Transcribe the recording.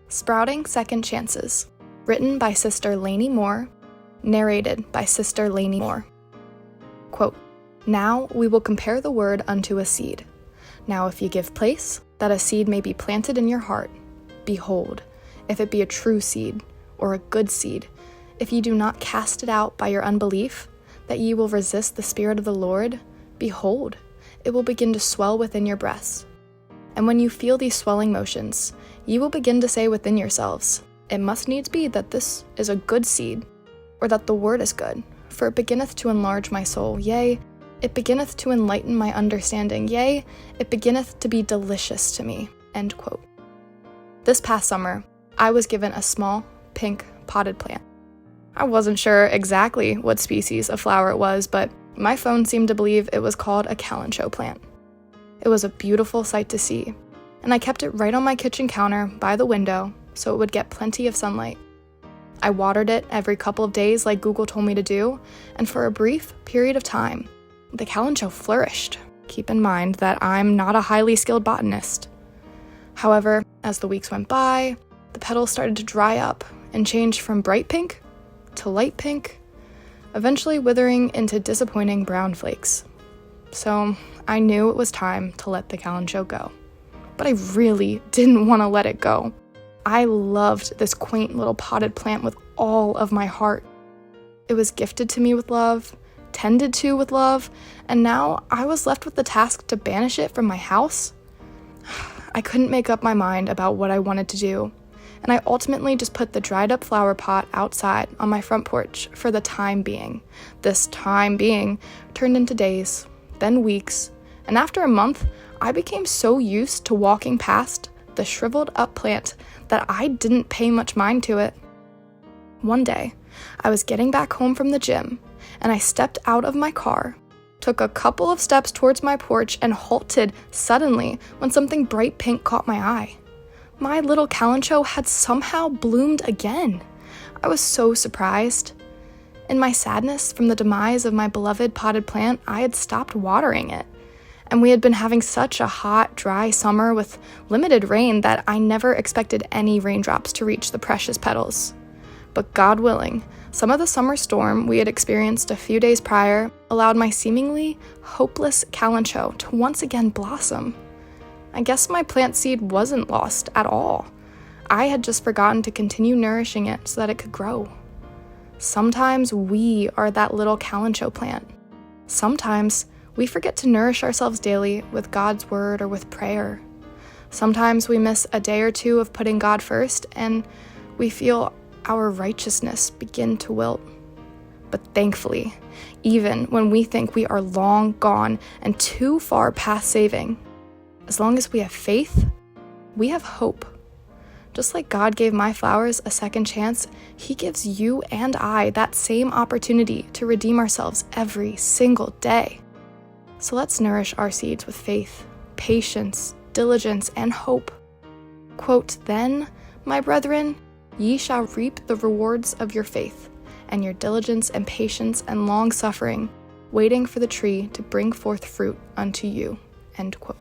Sprouting Second Chances, written by Sister Lainey Moore, narrated by Sister Lainey Moore. Quote, "Now we will compare the word unto a seed. Now if ye give place, that a seed may be planted in your heart, behold, if it be a true seed, or a good seed, if ye do not cast it out by your unbelief, that ye will resist the Spirit of the Lord, behold, it will begin to swell within your breasts. And when you feel these swelling motions, ye will begin to say within yourselves, it must needs be that this is a good seed, or that the word is good, for it beginneth to enlarge my soul, yea, it beginneth to enlighten my understanding, yea, it beginneth to be delicious to me." End quote. This past summer, I was given a small, pink, potted plant. I wasn't sure exactly what species of flower it was, but my phone seemed to believe it was called a calancho plant. It was a beautiful sight to see, and I kept it right on my kitchen counter by the window so it would get plenty of sunlight. I watered it every couple of days like Google told me to do, and for a brief period of time, the calancho flourished. Keep in mind that I'm not a highly skilled botanist. However, as the weeks went by, the petals started to dry up and change from bright pink to light pink, eventually withering into disappointing brown flakes. So I knew it was time to let the calancho go. But I really didn't want to let it go. I loved this quaint little potted plant with all of my heart. It was gifted to me with love, tended to with love, and now I was left with the task to banish it from my house. I couldn't make up my mind about what I wanted to do, and I ultimately just put the dried up flower pot outside on my front porch for the time being. This time being turned into days, then weeks, and after a month, I became so used to walking past the shriveled up plant that I didn't pay much mind to it. One day, I was getting back home from the gym, and I stepped out of my car, took a couple of steps towards my porch, and halted suddenly when something bright pink caught my eye. My little calancho had somehow bloomed again. I was so surprised. In my sadness from the demise of my beloved potted plant, I had stopped watering it, and we had been having such a hot, dry summer with limited rain that I never expected any raindrops to reach the precious petals. But God willing, some of the summer storm we had experienced a few days prior allowed my seemingly hopeless calancho to once again blossom. I guess my plant seed wasn't lost at all. I had just forgotten to continue nourishing it so that it could grow. Sometimes we are that little calancho plant. Sometimes we forget to nourish ourselves daily with God's word or with prayer. Sometimes we miss a day or two of putting God first, and we feel our righteousness begin to wilt. But thankfully, even when we think we are long gone and too far past saving, as long as we have faith, we have hope. Just like God gave my flowers a second chance, He gives you and I that same opportunity to redeem ourselves every single day. So let's nourish our seeds with faith, patience, diligence, and hope. Quote, "Then, my brethren, ye shall reap the rewards of your faith, and your diligence and patience and long suffering, waiting for the tree to bring forth fruit unto you." End quote.